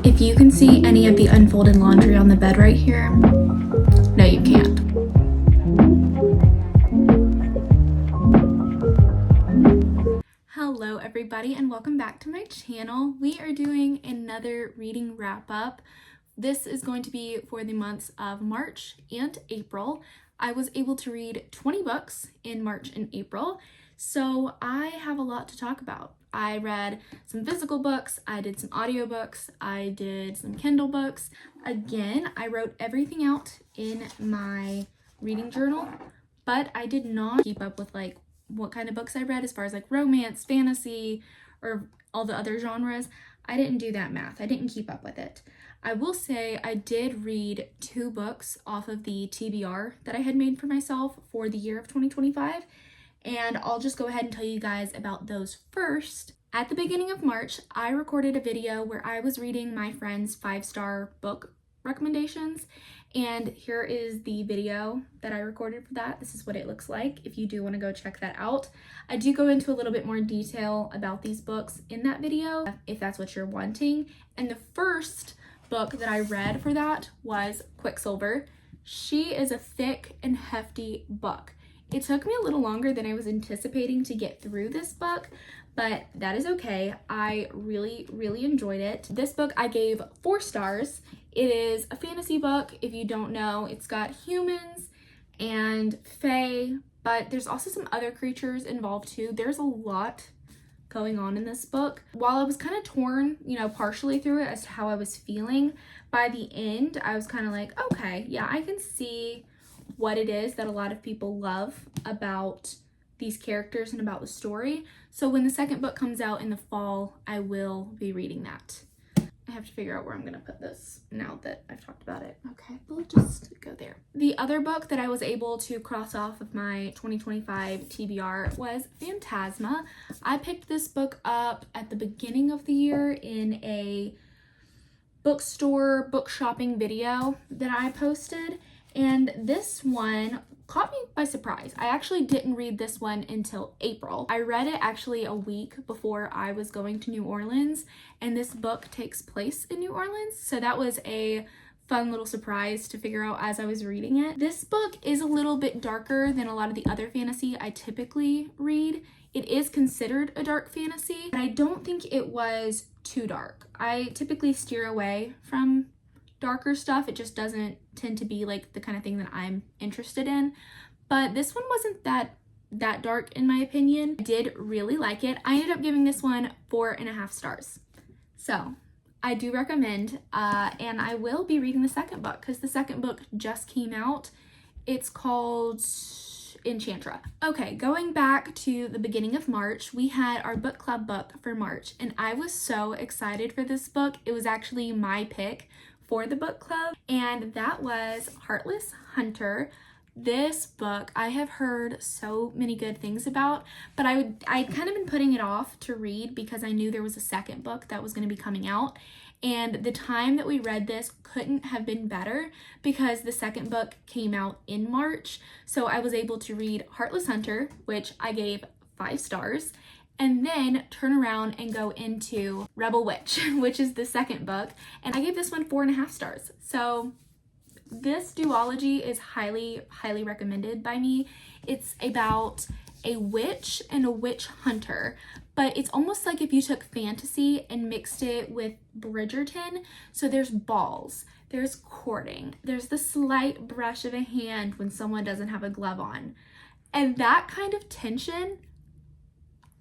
If you can see any of the unfolded laundry on the bed right here, no, you can't. Hello everybody and welcome back to my channel. We are doing another reading wrap up. This is going to be for the months of March and April. I was able to read 20 books in March and April, so I have a lot to talk about. I read some physical books, I did some audiobooks, I did some Kindle books. Again, I wrote everything out in my reading journal, but I did not keep up with like what kind of books I read as far as like romance, fantasy, or all the other genres. I didn't do that math. I didn't keep up with it. I will say I did read 2 books off of the TBR that I had made for myself for the year of 2025. And I'll just go ahead and tell you guys about those first. At the beginning of March, I recorded a video where I was reading my friend's 5-star book recommendations. And here is the video that I recorded for that. This is what it looks like if you do want to go check that out. I do go into a little bit more detail about these books in that video if that's what you're wanting. And the first book that I read for that was Quicksilver. She is a thick and hefty book. It took me a little longer than I was anticipating to get through this book, but that is okay. I really enjoyed it. This book I gave 4 stars. It is a fantasy book. If you don't know, it's got humans and fae, but there's also some other creatures involved too. There's a lot going on in this book. While I was kind of torn, partially through it as to how I was feeling, by the end, I was kind of like, okay, yeah, I can see what it is that a lot of people love about these characters and about the story. So when the second book comes out in the fall, I will be reading that. I have to figure out where I'm going to put this now that I've talked about it. Okay, we'll just go there. The other book that I was able to cross off of my 2025 TBR was Phantasma. I picked this book up at the beginning of the year in a bookstore book shopping video that I posted. And this one caught me by surprise. I actually didn't read this one until April. I read it actually a week before I was going to New Orleans, and this book takes place in New Orleans. So that was a fun little surprise to figure out as I was reading it. This book is a little bit darker than a lot of the other fantasy I typically read. It is considered a dark fantasy, but I don't think it was too dark. I typically steer away from darker stuff. It just doesn't tend to be like the kind of thing that I'm interested in, but this one wasn't that dark in my opinion. I did really like it. I ended up giving this one 4.5 stars, so I do recommend, and I will be reading the second book because the second book just came out. It's called Enchantra. Okay, going back to the beginning of March, we had our book club book for March, and I was so excited for this book. It was actually my pick for the book club, and that was Heartless Hunter. This book I have heard so many good things about, but I'd kind of been putting it off to read because I knew there was a second book that was going to be coming out, and the time that we read this couldn't have been better because the second book came out in March. So I was able to read Heartless Hunter, which I gave 5 stars, and then turn around and go into Rebel Witch, which is the second book, and I gave this one 4.5 stars. So this duology is highly recommended by me. It's about a witch and a witch hunter, but it's almost like if you took fantasy and mixed it with Bridgerton. So there's balls, there's courting, there's the slight brush of a hand when someone doesn't have a glove on, and that kind of tension,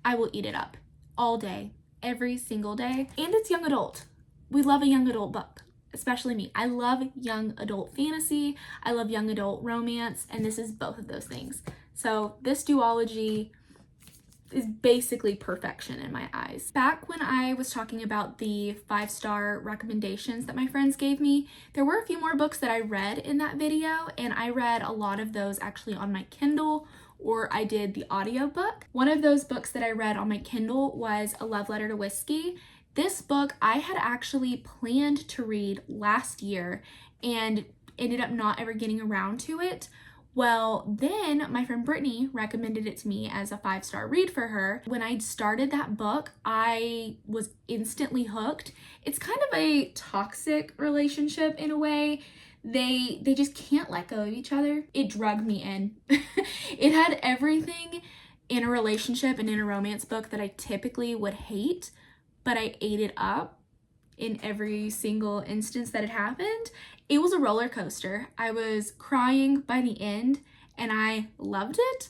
I will eat it up all day, every single day. And it's young adult. We love a young adult book, especially me. I love young adult fantasy. I love young adult romance, and this is both of those things. So this duology is basically perfection in my eyes. Back when I was talking about the 5-star recommendations that my friends gave me, there were a few more books that I read in that video, and I read a lot of those actually on my Kindle, or I did the audiobook. One of those books that I read on my Kindle was A Love Letter to Whiskey. This book I had actually planned to read last year and ended up not ever getting around to it. Well, then my friend Brittany recommended it to me as a 5-star read for her. When I started that book, I was instantly hooked. It's kind of a toxic relationship in a way. They just can't let go of each other. It drugged me in. It had everything in a relationship and in a romance book that I typically would hate, but I ate it up in every single instance that it happened. It was a roller coaster. I was crying by the end and I loved it.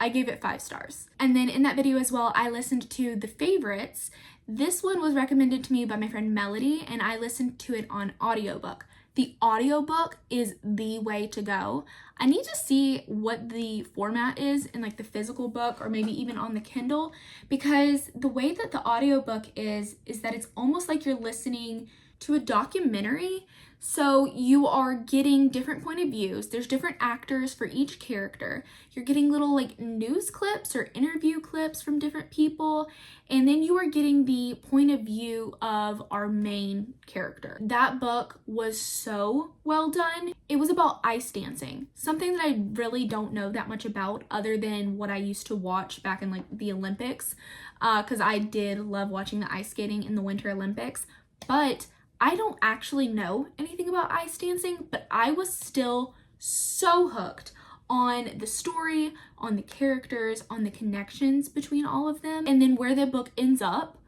I gave it 5 stars. And then in that video as well, I listened to The Favorites. This one was recommended to me by my friend Melody and I listened to it on audiobook. The audiobook is the way to go. I need to see what the format is in like the physical book or maybe even on the Kindle, because the way that the audiobook is that it's almost like you're listening to a documentary. So you are getting different point of views. There's different actors for each character. You're getting little like news clips or interview clips from different people. And then you are getting the point of view of our main character. That book was so well done. It was about ice dancing, something that I really don't know that much about other than what I used to watch back in like the Olympics, because I did love watching the ice skating in the Winter Olympics. But I don't actually know anything about ice dancing, but I was still so hooked on the story, on the characters, on the connections between all of them. And then where the book ends up,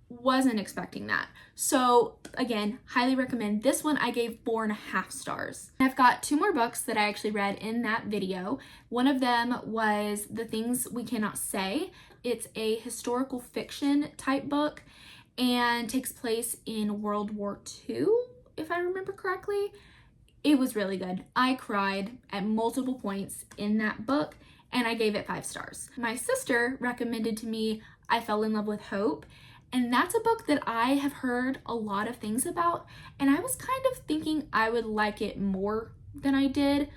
wasn't expecting that. So again, highly recommend. This one I gave 4.5 stars. I've got 2 more books that I actually read in that video. One of them was The Things We Cannot Say. It's a historical fiction type book and takes place in World War II, if I remember correctly. It was really good. I cried at multiple points in that book and I gave it 5 stars. My sister recommended to me I Fell in Love with Hope, and that's a book that I have heard a lot of things about, and I was kind of thinking I would like it more than I did,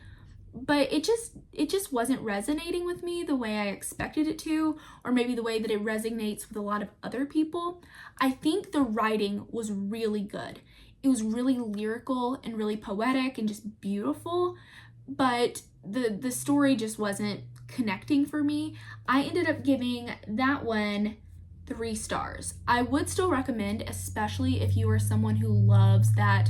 but it just wasn't resonating with me the way I expected it to, or maybe the way that it resonates with a lot of other people. I think the writing was really good. It was really lyrical and really poetic and just beautiful, but the story just wasn't connecting for me. I ended up giving that one 3 stars. I would still recommend, especially if you are someone who loves that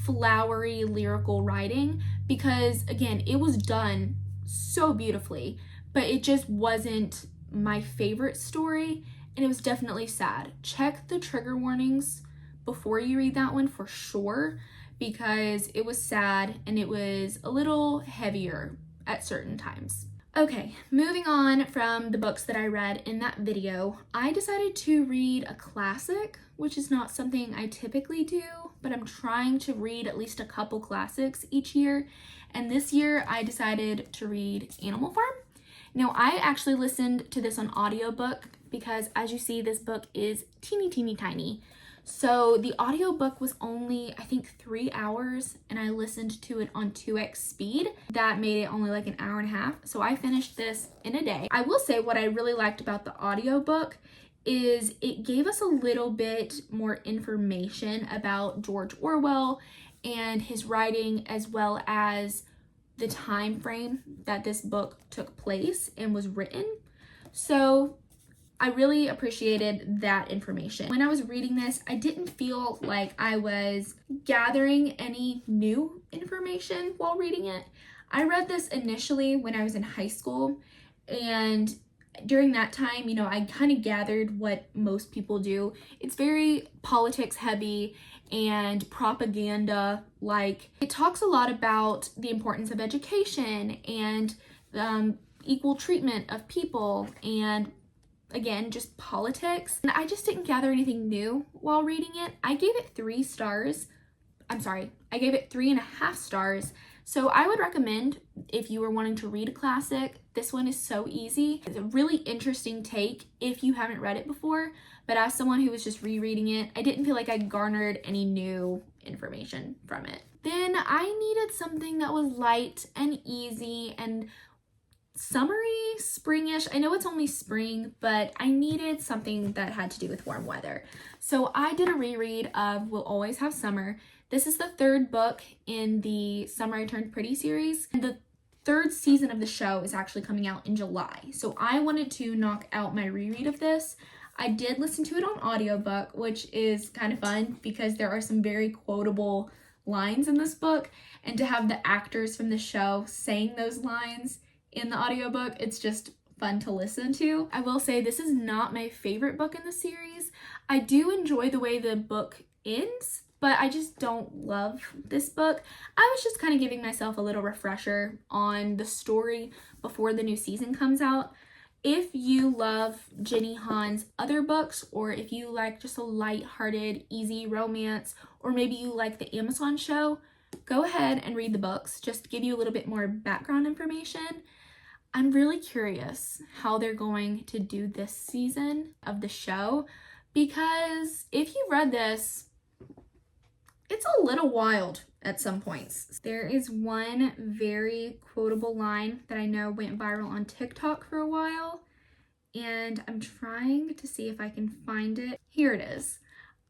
flowery lyrical writing, because again, it was done so beautifully, but it just wasn't my favorite story, and it was definitely sad. Check the trigger warnings before you read that one for sure, because it was sad and it was a little heavier at certain times. Okay, moving on from the books that I read in that video, I decided to read a classic, which is not something I typically do, but I'm trying to read at least a couple classics each year. And this year I decided to read Animal Farm. Now, I actually listened to this on audiobook because, as you see, this book is teeny tiny. So the audiobook was only, I think, 3 hours, and I listened to it on 2x speed. That made it only like an hour and a half. So I finished this in a day. I will say what I really liked about the audiobook is it gave us a little bit more information about George Orwell and his writing, as well as the time frame that this book took place and was written. So I really appreciated that information. When I was reading this, I didn't feel like I was gathering any new information while reading it. I read this initially when I was in high school, and during that time, you know, I kind of gathered what most people do. It's very politics heavy and propaganda. Like, it talks a lot about the importance of education and equal treatment of people, and again, just politics. And I just didn't gather anything new while reading it. I gave it 3 stars. I gave it 3.5 stars. So I would recommend, if you were wanting to read a classic, this one is so easy. It's a really interesting take if you haven't read it before, but as someone who was just rereading it, I didn't feel like I garnered any new information from it. Then I needed something that was light and easy and summery, springish. I know it's only spring, but I needed something that had to do with warm weather. So I did a reread of We'll Always Have Summer. This is the 3rd book in the Summer I Turned Pretty series. And the third season of the show is actually coming out in July. So I wanted to knock out my reread of this. I did listen to it on audiobook, which is kind of fun because there are some very quotable lines in this book, and to have the actors from the show saying those lines in the audiobook, it's just fun to listen to. I will say this is not my favorite book in the series. I do enjoy the way the book ends, but I just don't love this book. I was just kind of giving myself a little refresher on the story before the new season comes out. If you love Jenny Han's other books, or if you like just a light-hearted, easy romance, or maybe you like the Amazon show, go ahead and read the books, just to give you a little bit more background information. I'm really curious how they're going to do this season of the show, because if you read this, it's a little wild at some points. There is one very quotable line that I know went viral on TikTok for a while, and I'm trying to see if I can find it. Here it is.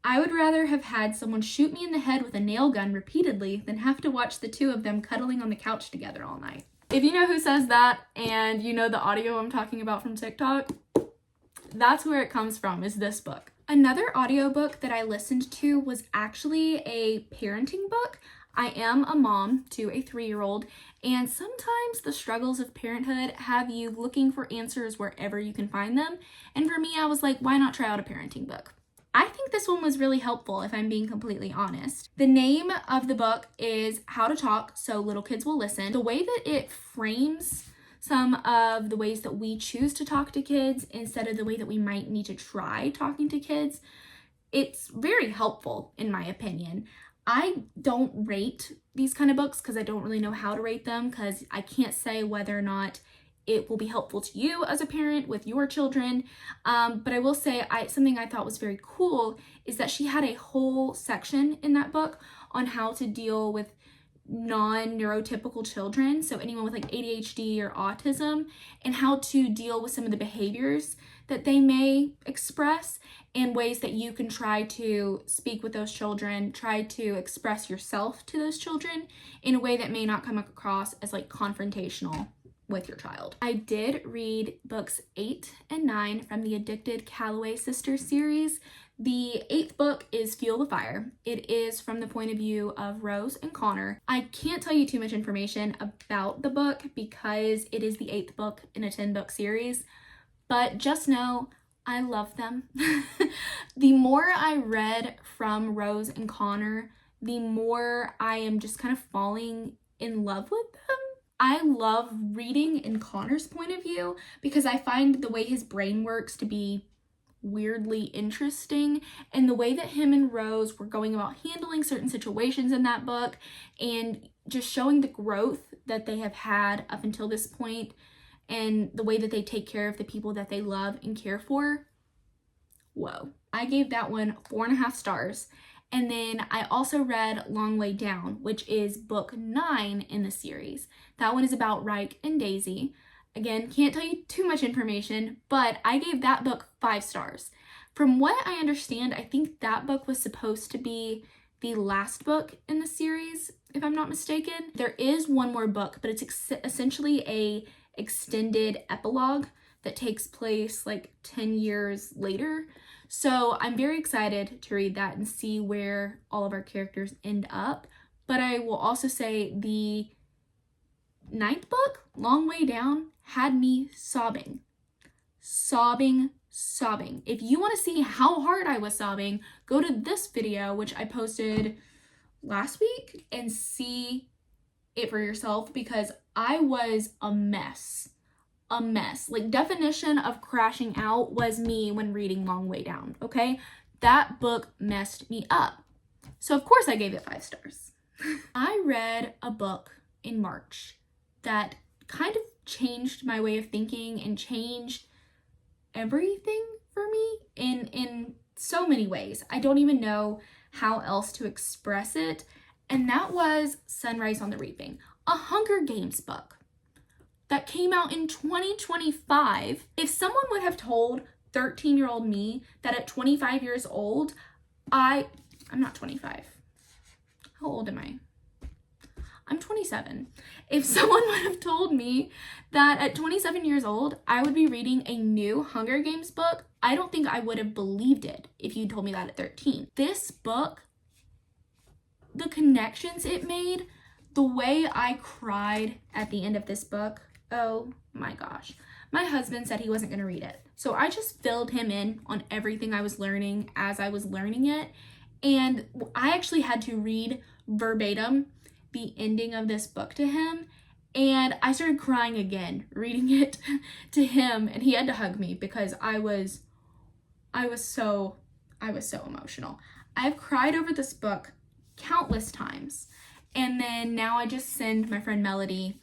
I would rather have had someone shoot me in the head with a nail gun repeatedly than have to watch the two of them cuddling on the couch together all night. If you know who says that and you know the audio I'm talking about from TikTok, that's where it comes from, is this book. Another audiobook that I listened to was actually a parenting book. I am a mom to a 3-year-old, and sometimes the struggles of parenthood have you looking for answers wherever you can find them. And for me, I was like, why not try out a parenting book? I think this one was really helpful, if I'm being completely honest. The name of the book is How to Talk So Little Kids Will Listen. The way that it frames some of the ways that we choose to talk to kids instead of the way that we might need to try talking to kids, it's very helpful in my opinion. I don't rate these kind of books because I don't really know how to rate them, because I can't say whether or not it will be helpful to you as a parent with your children. But I will say something I thought was very cool is that she had a whole section in that book on how to deal with non-neurotypical children, so anyone with like ADHD or autism, and how to deal with some of the behaviors that they may express, and ways that you can try to speak with those children, try to express yourself to those children in a way that may not come across as like confrontational with your child. I did read books 8 and 9 from the Addicted Calloway Sisters series. The 8th book is Fuel the Fire. It is from the point of view of Rose and Connor. I can't tell you too much information about the book because it is the 8th book in a 10-book series, but just know I love them. The more I read from Rose and Connor, the more I am just kind of falling in love with them. I love reading in Connor's point of view because I find the way his brain works to be weirdly interesting, and the way that him and Rose were going about handling certain situations in that book and just showing the growth that they have had up until this point and the way that they take care of the people that they love and care for. Whoa. I gave that one 4.5 stars. And then I also read Long Way Down, which is book 9 in the series. That one is about Ryke and Daisy. Again, can't tell you too much information, but I gave that book 5 stars. From what I understand, I think that book was supposed to be the last book in the series, if I'm not mistaken. There is one more book, but it's essentially a extended epilogue that takes place like 10 years later. So I'm very excited to read that and see where all of our characters end up. But I will also say the 9th book, Long Way Down, had me sobbing. If you want to see how hard I was sobbing, go to this video, which I posted last week, and see it for yourself, because I was a mess. Like, definition of crashing out was me when reading Long Way Down, okay? That book messed me up. So of course I gave it 5 stars. I read a book in March that kind of changed my way of thinking and changed everything for me in so many ways. I don't even know how else to express it. And that was Sunrise on the Reaping, a Hunger Games book that came out in 2025. If someone would have told 13-year-old me that at 25 years old, I'm not 25. How old am I? I'm 27. If someone would have told me that at 27 years old, I would be reading a new Hunger Games book, I don't think I would have believed it if you told me that at 13. This book, the connections it made, the way I cried at the end of this book, oh my gosh. My husband said he wasn't going to read it. So I just filled him in on everything I was learning as I was learning it. And I actually had to read verbatim the ending of this book to him. And I started crying again, reading it to him. And he had to hug me because I was so emotional. I've cried over this book countless times. And then now I just send my friend Melody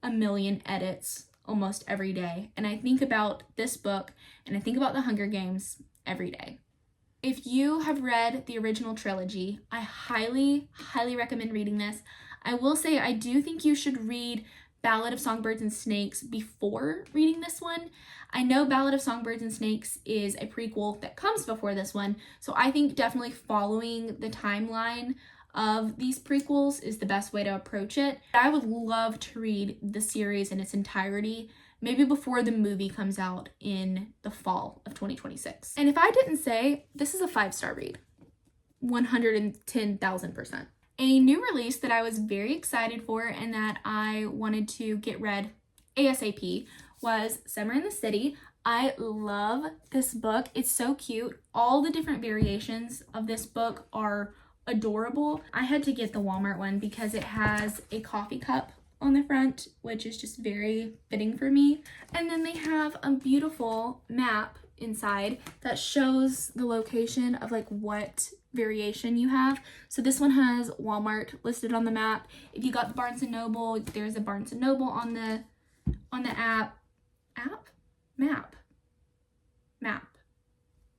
a million edits almost every day. And I think about this book and I think about the Hunger Games every day. If you have read the original trilogy, I highly, highly recommend reading this. I will say I do think you should read Ballad of Songbirds and Snakes before reading this one. I know Ballad of Songbirds and Snakes is a prequel that comes before this one, so I think definitely following the timeline of these prequels is the best way to approach it. I would love to read the series in its entirety, maybe before the movie comes out in the fall of 2026. And if I didn't say, this is a 5-star read, 110,000%. A new release that I was very excited for and that I wanted to get read ASAP was Summer in the City. I love this book. It's so cute. All the different variations of this book are adorable. I had to get the Walmart one because it has a coffee cup on the front, which is just very fitting for me. And then they have a beautiful map inside that shows the location of like what variation you have. So this one has Walmart listed on the map. If you got the Barnes & Noble, there's a Barnes & Noble on the map.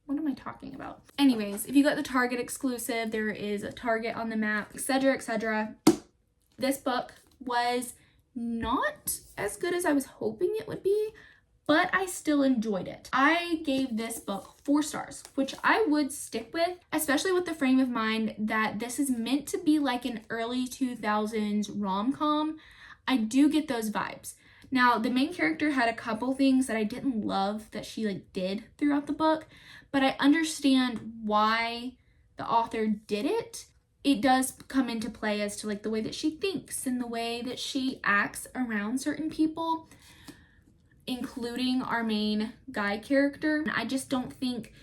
What am I talking about? Anyways, if you got the Target exclusive, there is a Target on the map, etc., etc. This book was not as good as I was hoping it would be, but I still enjoyed it. I gave this book 4 stars, which I would stick with, especially with the frame of mind that this is meant to be like an early 2000s rom-com. I do get those vibes. Now, the main character had a couple things that I didn't love that she did throughout the book, but I understand why the author did it. It does come into play as to the way that she thinks and the way that she acts around certain people, including our main guy character. I just don't think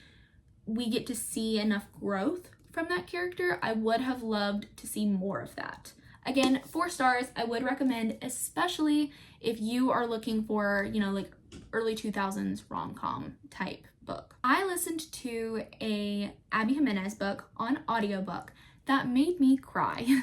we get to see enough growth from that character. I would have loved to see more of that. Again, 4 stars, I would recommend, especially if you are looking for, early 2000s rom-com type book. I listened to a Abby Jimenez book on audiobook that made me cry.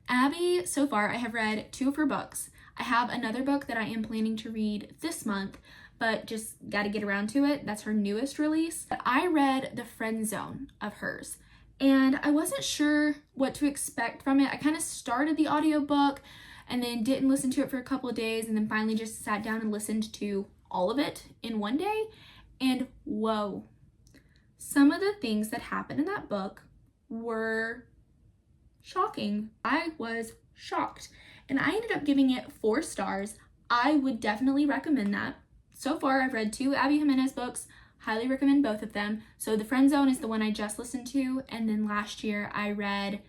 Abby, so far, I have read 2 of her books. I have another book that I am planning to read this month, but just got to get around to it. That's her newest release. I read The Friend Zone of hers, and I wasn't sure what to expect from it. I kind of started the audiobook and then didn't listen to it for a couple of days, and then finally just sat down and listened to all of it in one day. And whoa, some of the things that happened in that book were shocking. I was shocked. And I ended up giving it 4 stars. I would definitely recommend that. So far, I've read 2 Abby Jimenez books. Highly recommend both of them. So The Friend Zone is the one I just listened to. And then last year, I read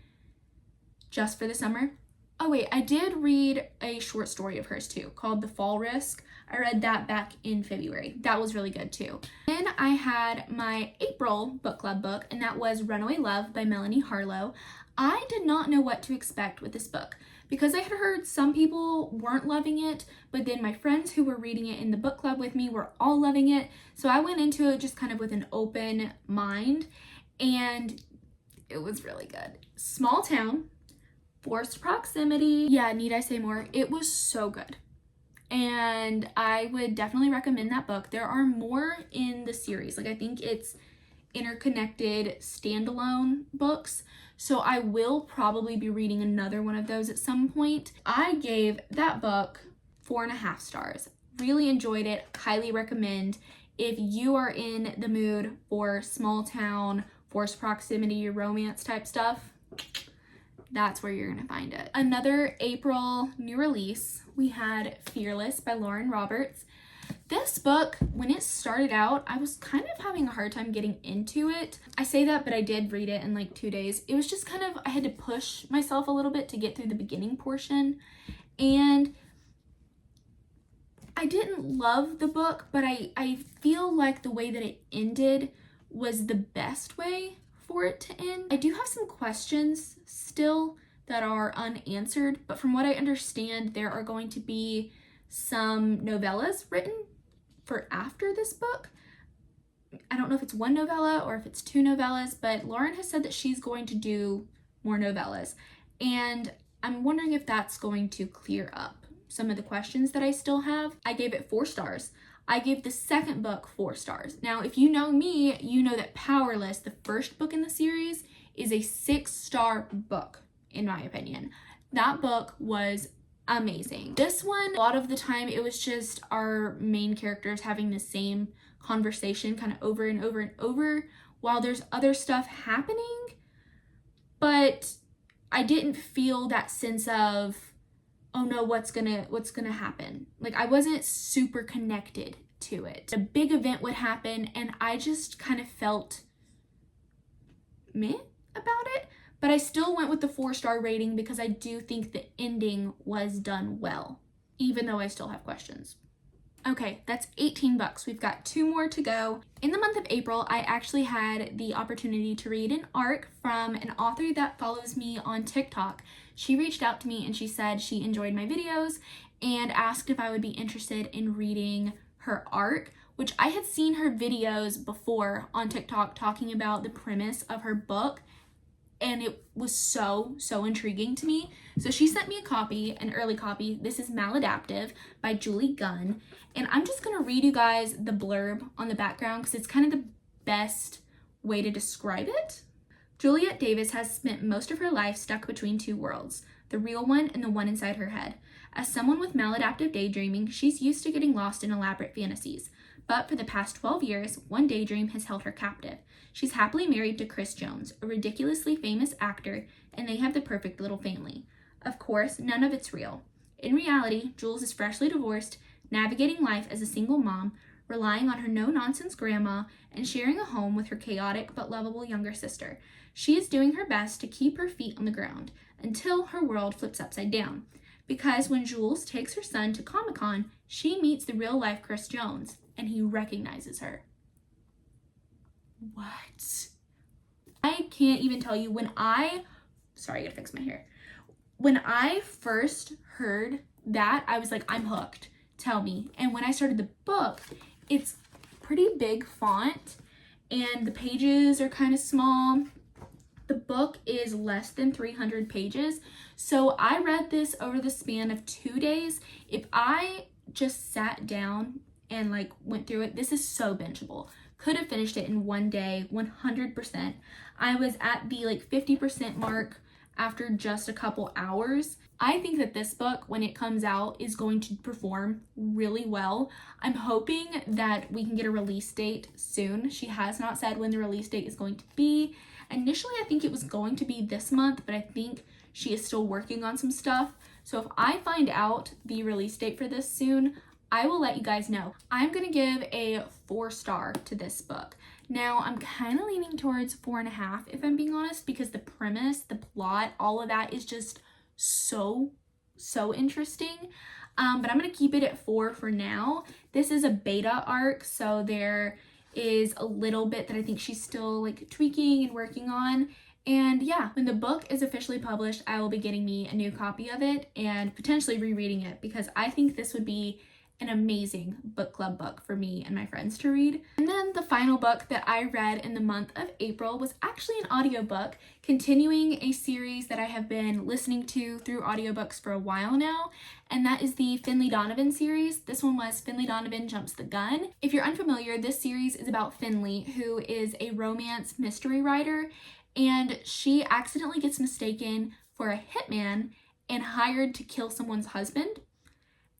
Just for the Summer. Oh wait, I did read a short story of hers too, called The Fall Risk. I read that back in February. That was really good too. Then I had my April book club book, and that was Runaway Love by Melanie Harlow. I did not know what to expect with this book, because I had heard some people weren't loving it, but then my friends who were reading it in the book club with me were all loving it. So I went into it just kind of with an open mind, and it was really good. Small town, forced proximity. Yeah, need I say more? It was so good. And I would definitely recommend that book. There are more in the series. I think it's interconnected standalone books. So I will probably be reading another one of those at some point. I gave that book 4.5 stars. Really enjoyed it. Highly recommend. If you are in the mood for small town, forced proximity, romance type stuff, that's where you're gonna find it. Another April new release, we had Fearless by Lauren Roberts. This book, when it started out, I was kind of having a hard time getting into it. I say that, but I did read it in like 2 days. It was just kind of, I had to push myself a little bit to get through the beginning portion. And I didn't love the book, but I feel like the way that it ended was the best way for it to end. I do have some questions still that are unanswered, but from what I understand, there are going to be some novellas written for after this book. I don't know if it's one novella or if it's 2 novellas, but Lauren has said that she's going to do more novellas. And I'm wondering if that's going to clear up some of the questions that I still have. I gave it 4 stars. I gave the second book 4 stars. Now, if you know me, you know that Powerless, the first book in the series, is a 6-star book, in my opinion. That book was amazing. This one, a lot of the time, it was just our main characters having the same conversation kind of over and over and over while there's other stuff happening. But I didn't feel that sense of, oh no, what's gonna happen? Like, I wasn't super connected to it. A big event would happen and I just kind of felt meh about it, but I still went with the 4-star rating because I do think the ending was done well, even though I still have questions. Okay, that's 18 bucks. We've got 2 more to go. In the month of April, I actually had the opportunity to read an ARC from an author that follows me on TikTok. She reached out to me and she said she enjoyed my videos and asked if I would be interested in reading her ARC, which I had seen her videos before on TikTok talking about the premise of her book, and it was so intriguing to me. So she sent me a copy, an early copy. This is Maladaptive by Julie Gunn. And I'm just gonna read you guys the blurb on the background because it's kind of the best way to describe it. Juliet Davis has spent most of her life stuck between 2 worlds, the real one and the one inside her head. As someone with maladaptive daydreaming, she's used to getting lost in elaborate fantasies. But for the past 12 years, one daydream has held her captive. She's happily married to Chris Jones, a ridiculously famous actor, and they have the perfect little family. Of course, none of it's real. In reality, Jules is freshly divorced, navigating life as a single mom, relying on her no-nonsense grandma, and sharing a home with her chaotic but lovable younger sister. She is doing her best to keep her feet on the ground until her world flips upside down. Because when Jules takes her son to Comic-Con, she meets the real-life Chris Jones, and he recognizes her. What? I can't even tell you sorry, I gotta fix my hair. When I first heard that, I was like, I'm hooked. Tell me. And when I started the book, it's pretty big font and the pages are kind of small. The book is less than 300 pages. So I read this over the span of 2 days. If I just sat down and like went through it, this is so bingeable. Could have finished it in 1 day, 100%. I was at the like 50% mark after just a couple hours. I think that this book, when it comes out, is going to perform really well. I'm hoping that we can get a release date soon. She has not said when the release date is going to be. Initially, I think it was going to be this month, but I think she is still working on some stuff. So if I find out the release date for this soon, I will let you guys know. I'm gonna give a 4-star to this book. Now, I'm kind of leaning towards 4.5 if I'm being honest, because the premise, the plot, all of that is just so interesting. But I'm gonna keep it at 4 for now. This is a beta arc, so there is a little bit that I think she's still like tweaking and working on. And yeah, when the book is officially published, I will be getting me a new copy of it and potentially rereading it because I think this would be an amazing book club book for me and my friends to read. And then the final book that I read in the month of April was actually an audiobook, continuing a series that I have been listening to through audiobooks for a while now, and that is the Finley Donovan series. This one was Finley Donovan Jumps the Gun. If you're unfamiliar, this series is about Finley, who is a romance mystery writer, and she accidentally gets mistaken for a hitman and hired to kill someone's husband.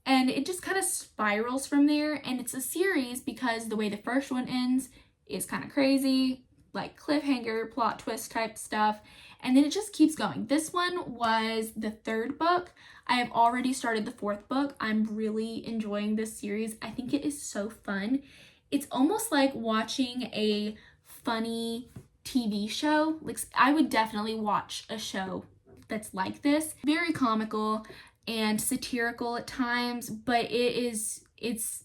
And it just kind of spirals from there, and it's a series because the way the first one ends is kind of crazy. like cliffhanger, plot twist type stuff. And then it just keeps going. This one was the third book. I have already started the fourth book. I'm really enjoying this series. I think it is so fun. It's almost like watching a funny TV show. Like, I would definitely watch a show that's like this. Very comical and satirical at times, but it's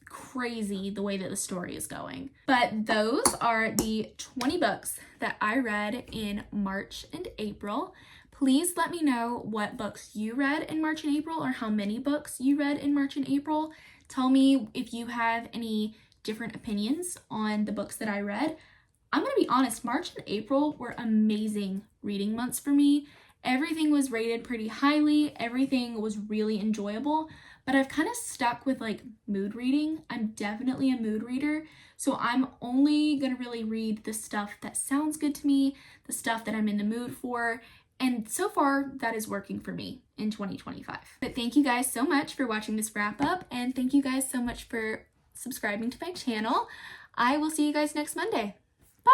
crazy the way that the story is going. But those are the 20 books that I read in March and April. Please let me know what books you read in March and April, or how many books you read in March and April. Tell me if you have any different opinions on the books that I read. I'm gonna be honest, March and April were amazing reading months for me. Everything was rated pretty highly. Everything was really enjoyable, but I've kind of stuck with like mood reading. I'm definitely a mood reader, so I'm only gonna really read the stuff that sounds good to me, the stuff that I'm in the mood for, and so far that is working for me in 2025. But thank you guys so much for watching this wrap up, and thank you guys so much for subscribing to my channel. I will see you guys next Monday. Bye!